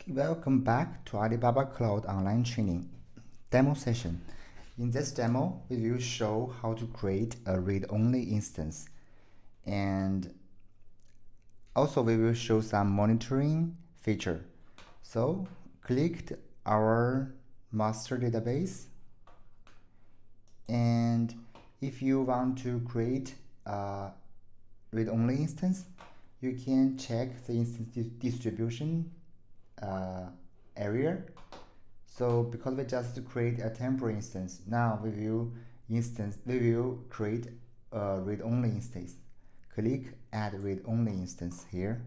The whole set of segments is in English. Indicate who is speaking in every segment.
Speaker 1: Welcome back to Alibaba Cloud Online Training demo session. In this demo, we will show how to create a read-only instance, and also we will show some monitoring feature. So click our master database, and if you want to create a read-only instance, you can check the instance distribution area. So because we just create a temporary instance, now we will create a read-only instance. Click add read-only instance here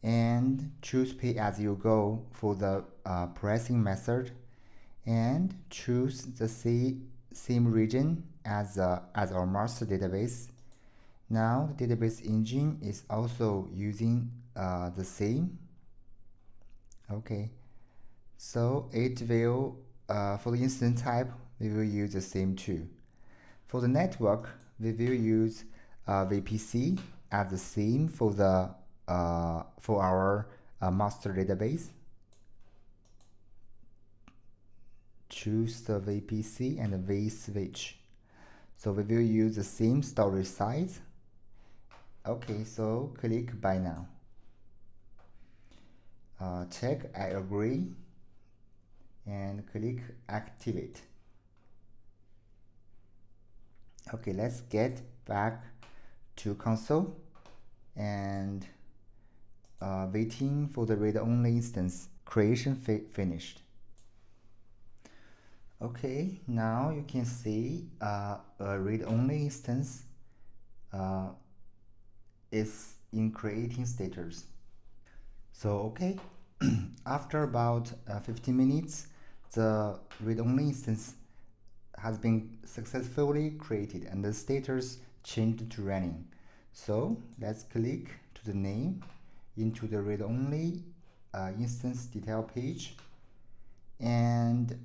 Speaker 1: and choose pay as you go for the pricing method, and choose the same region as our master database. Now the database engine is also using the same. Okay, so it will for the instance type we will use the same too. For the network, we will use VPC as the same for the for our master database. Choose the VPC and the vSwitch. So we will use the same storage size. Okay, so click buy now. Check I agree and click activate. Okay, let's get back to console and waiting for the read-only instance creation finished. Okay, now you can see a read-only instance is in creating status. So okay, after about 15 minutes, the read-only instance has been successfully created and the status changed to running. So let's click to the name into the read-only instance detail page. And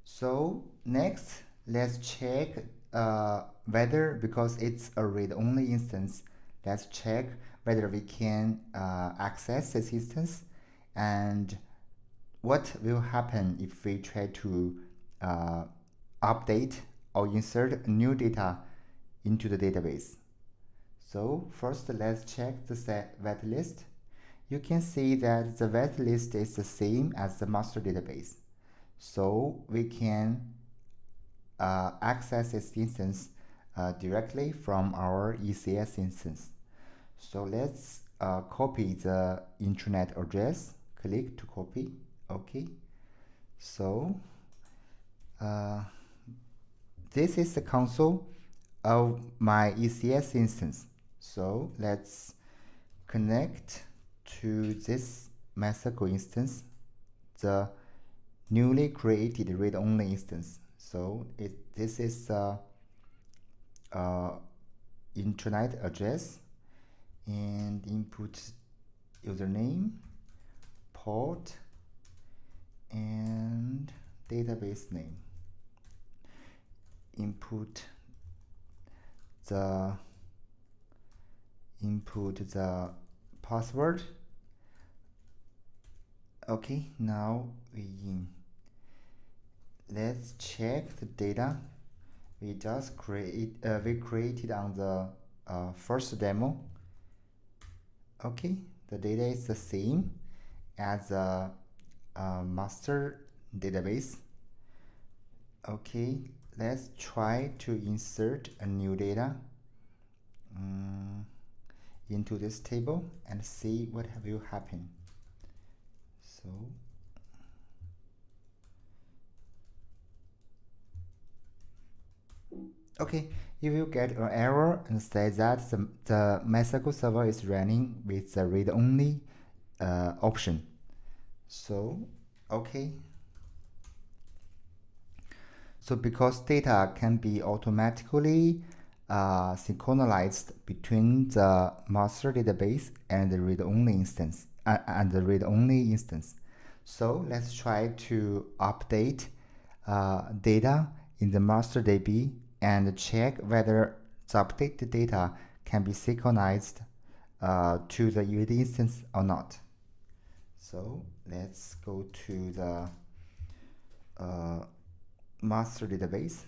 Speaker 1: so next, let's check whether, because it's a read-only instance, let's check whether we can access this instance and what will happen if we try to update or insert new data into the database. So first, let's check the wet list. You can see that the wet list is the same as the master database. So we can access this instance directly from our ECS instance. So let's copy the intranet address. Click to copy. Okay. So this is the console of my ECS instance. So let's connect to this Mexico instance, the newly created read-only instance. So this is intranet address, and input username, port, and database name. Input the password. Okay, now let's check the data we just created on the first demo. Okay, the data is the same as the master database. Okay, let's try to insert a new data into this table and see what will happen. So okay, you will get an error and say that the MySQL server is running with the read-only option. So okay, so because data can be automatically synchronized between the master database and the read-only instance So let's try to update data in the master DB and check whether the updated data can be synchronized to the UAD instance or not. So let's go to the master database.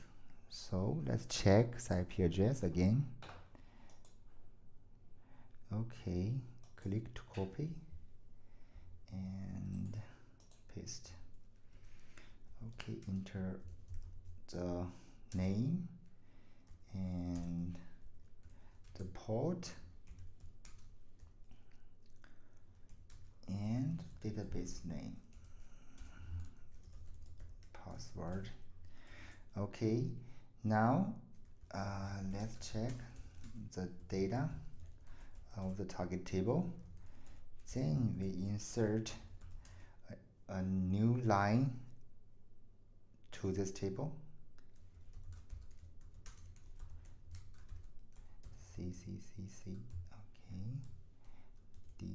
Speaker 1: So let's check the IP address again. Okay, click to copy and paste. Okay, enter the name and the port and database name, password. Okay, now let's check the data of the target table. Then we insert a new line to this table. C, okay. D.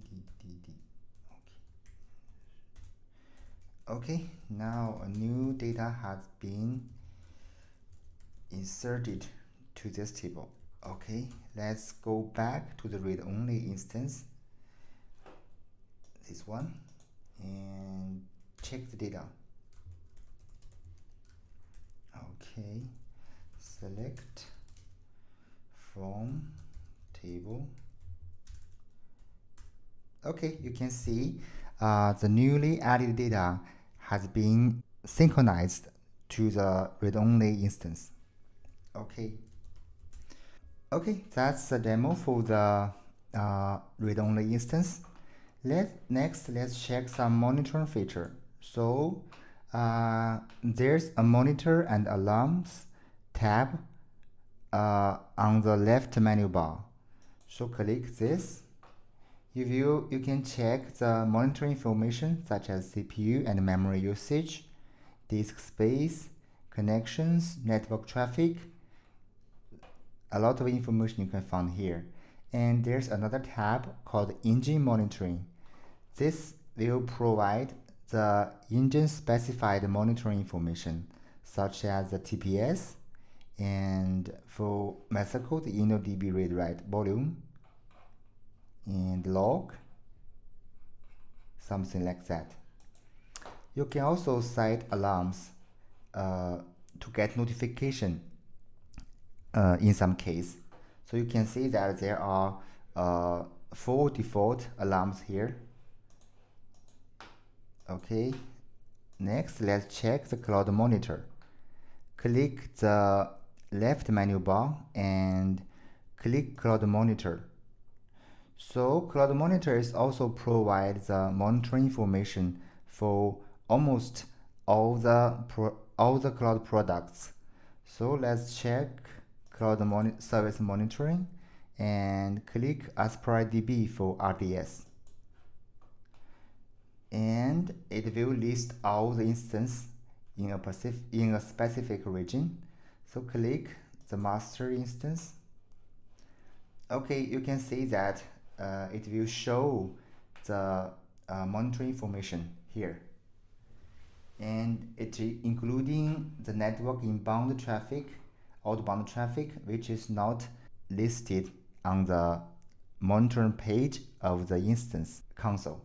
Speaker 1: Okay, now a new data has been inserted to this table. Okay, let's go back to the read-only instance, this one, and check the data. Okay, select from table. Okay, you can see the newly added data has been synchronized to the read-only instance. Okay. Okay, that's the demo for the read-only instance. Next, let's check some monitoring feature. So there's a monitor and alarms tab on the left menu bar. So click this. You can check the monitoring information such as CPU and memory usage, disk space, connections, network traffic. A lot of information you can find here. And there's another tab called engine monitoring. This will provide the engine specified monitoring information such as the TPS and for Mexico the InnoDB read write volume and log, something like that. You can also set alarms to get notification in some case. So you can see that there are 4 default alarms here. Okay, next let's check the cloud monitor. Click the left menu bar and click cloud monitor. So cloud monitors also provide the monitoring information for almost all the cloud products. So let's check cloud service monitoring and click Aspire DB for RDS. And it will list all the instances in a specific region. So click the master instance. Okay, you can see that it will show the monitoring information here. And it including the network inbound traffic, outbound traffic, which is not listed on the monitoring page of the instance console.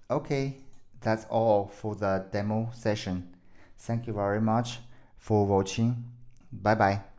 Speaker 1: Okay, that's all for the demo session. Thank you very much for watching. Bye bye.